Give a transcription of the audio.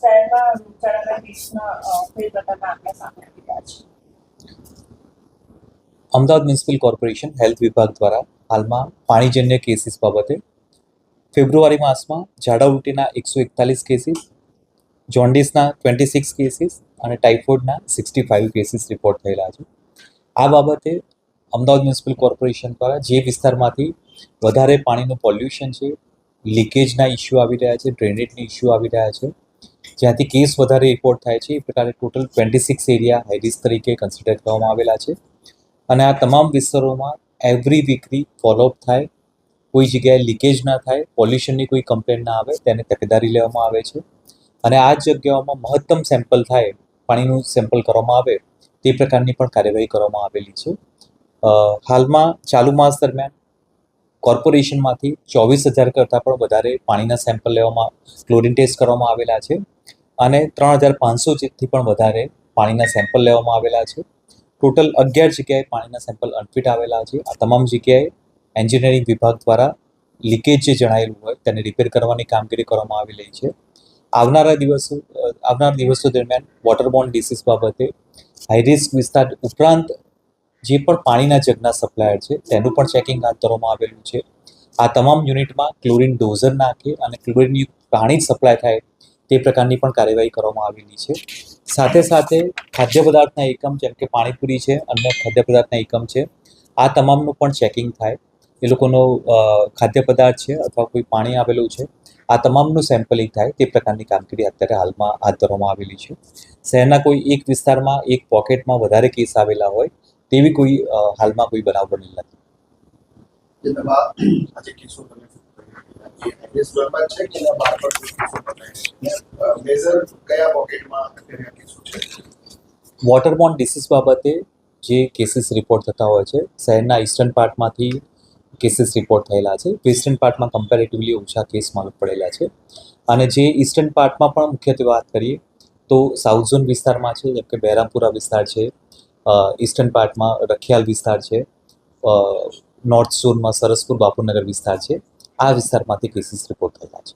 શહેરમાં રોગચાળાના કેસના કઈ પ્રકારના આંકડા સામે આવી રહ્યા છે? અમદાવાદ મ્યુનિસિપલ કોર્પોરેશન હેલ્થ વિભાગ દ્વારા હાલમાં પાણીજન્ય કેસીસ બાબતે ફેબ્રુઆરી માસમાં ઝાડા ઉલટીના 141 કેસીસ, જોન્ડિસના 26 કેસીસ અને ટાઇફોઇડના 65 કેસીસ રિપોર્ટ થયેલા છે. આ બાબતે અમદાવાદ મ્યુનિસિપલ કોર્પોરેશન દ્વારા જે વિસ્તારમાંથી વધારે પાણીનું પોલ્યુશન છે, લીકેજના ઇસ્યુ આવી રહ્યા છે, ડ્રેનેજના ઇસ્યુ આવી રહ્યા છે, જ્યાંથી કેસ વધારે રિપોર્ટ થાય છે, એ પ્રકારે ટોટલ 26 એરિયા હાઈ તરીકે કન્સિડર કરવામાં આવેલા છે. અને આ તમામ વિસ્તારોમાં એવરી વીકલી ફોલોઅપ થાય, કોઈ જગ્યાએ લીકેજ ના થાય, પોલ્યુશનની કોઈ કમ્પ્લેન ના આવે તેની તકેદારી લેવામાં આવે છે. અને આ જગ્યાઓમાં મહત્તમ સેમ્પલ થાય, પાણીનું સેમ્પલ કરવામાં આવે તે પ્રકારની પણ કાર્યવાહી કરવામાં આવેલી છે. હાલમાં ચાલુ માસ દરમિયાન કોર્પોરેશનમાંથી 24,000 કરતાં પણ વધારે પાણીના સેમ્પલ લેવામાં, ક્લોરીન ટેસ્ટ કરવામાં આવેલા છે અને 3,500 જેટલી પણ વધારે પાણીના સેમ્પલ લેવામાં આવેલા છે. ટોટલ 11 જગ્યાએ પાણીના સેમ્પલ અનફિટ આવેલા છે. આ તમામ જગ્યાએ એન્જિનિયરિંગ વિભાગ દ્વારા લીકેજ જે જણાયેલું હોય તેને રિપેર કરવાની કામગીરી કરવામાં આવેલી છે. આવનારા દિવસો દરમિયાન વોટરબોર્ન ડિસીઝ બાબતે હાઈરિસ્ક વિસ્તાર ઉપરાંત જે પણ પાણીના જગના સપ્લાયર છે તેનું પણ ચેકિંગ હાથ ધરવામાં આવેલું છે. આ તમામ યુનિટમાં ક્લોરીન ડોઝર નાખે અને ક્લોરીનયુક્ત પાણી સપ્લાય થાય તે પ્રકારની પણ કાર્યવાહી કરવામાં આવેલી છે. સાથે સાથે ખાદ્ય પદાર્થના એકમ જેમ કે પાણીપુરી છે, અન્ય ખાદ્ય પદાર્થના એકમ છે, આ તમામનું પણ ચેકિંગ થાય. એ લોકોનો ખાદ્ય પદાર્થ છે અથવા કોઈ પાણી આવેલું છે, આ તમામનું સેમ્પલિંગ થાય તે પ્રકારની કામગીરી અત્યારે હાલમાં હાથ ધરવામાં આવેલી છે. શહેરના કોઈ એક વિસ્તારમાં એક પોકેટમાં વધારે કેસ આવેલા હોય તેવી કોઈ હાલમાં કોઈ બનાવ બનેલ નથી. વોટરબોર્ન ડિસીઝ બાબતે જે કેસીસ રિપોર્ટ થતા હોય છે, શહેરના ઈસ્ટર્ન પાર્ટમાંથી કેસીસ રિપોર્ટ થયેલા છે. વેસ્ટર્ન પાર્ટમાં કમ્પેરેટિવલી ઓછા કેસ માલુમ પડેલા છે. અને જે ઈસ્ટર્ન પાર્ટમાં પણ મુખ્યત્વે વાત કરીએ તો સાઉથ ઝોન વિસ્તારમાં છે, જેમ કે બહેરામપુરા વિસ્તાર છે, ઈસ્ટર્ન પાર્ટમાં રખિયાલ વિસ્તાર છે, નોર્થ ઝોનમાં સરસપુર બાપુનગર વિસ્તાર છે, આ વિસ્તારમાંથી કેસીસ રિપોર્ટ થયેલા છે.